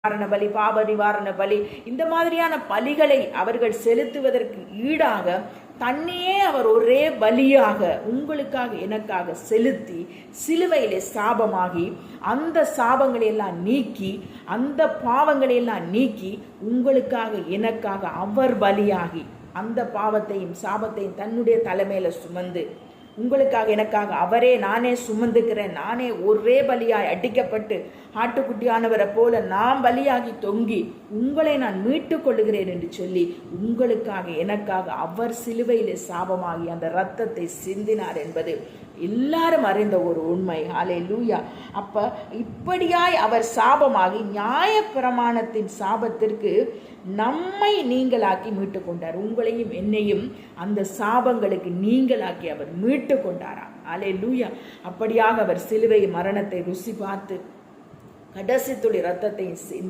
நிவாரண பலி, பாப நிவாரண பலி, இந்த மாதிரியான பலிகளை அவர்கள் செலுத்துவதற்கு ஈடாக தன்னையே அவர் ஒரே பலியாக உங்களுக்காக எனக்காக செலுத்தி சிலுவையிலே சாபமாகி அந்த சாபங்களை எல்லாம் நீக்கி அந்த பாவங்களை எல்லாம் நீக்கி உங்களுக்காக எனக்காக அவர் பலியாகி அந்த பாவத்தையும் சாபத்தையும் தன்னுடைய தலைமையில சுமந்து உங்களுக்காக எனக்காக அவரே நானே சுமந்துக்கிறேன், நானே ஒரே பலியாய் அடிக்கப்பட்டு ஆட்டுக்குட்டியானவரை போல நான் பலியாகி தொங்கி உங்களை நான் மீட்டு கொள்ளுகிறேன் என்று சொல்லி உங்களுக்காக எனக்காக அவர் சிலுவையிலே சாபமாகி அந்த இரத்தத்தை சிந்தினார் என்பது எல்லாரும் அறிந்த ஒரு உண்மை. ஹல்லேலூயா. அப்ப இப்படியாய் அவர் சாபமாகி நியாயப்பிரமாணத்தின் சாபத்திற்கு நம்மை நீங்களாக்கி மீட்டு கொண்டார். உங்களையும் என்னையும் அந்த சாபங்களுக்கு நீங்களாக்கி அவர் மீட்டு கொண்டாராம். ஹல்லேலூயா. அப்படியாக அவர் சிலுவை மரணத்தை ருசி பார்த்து கடைசி துளி இரத்தத்தை சிந்தி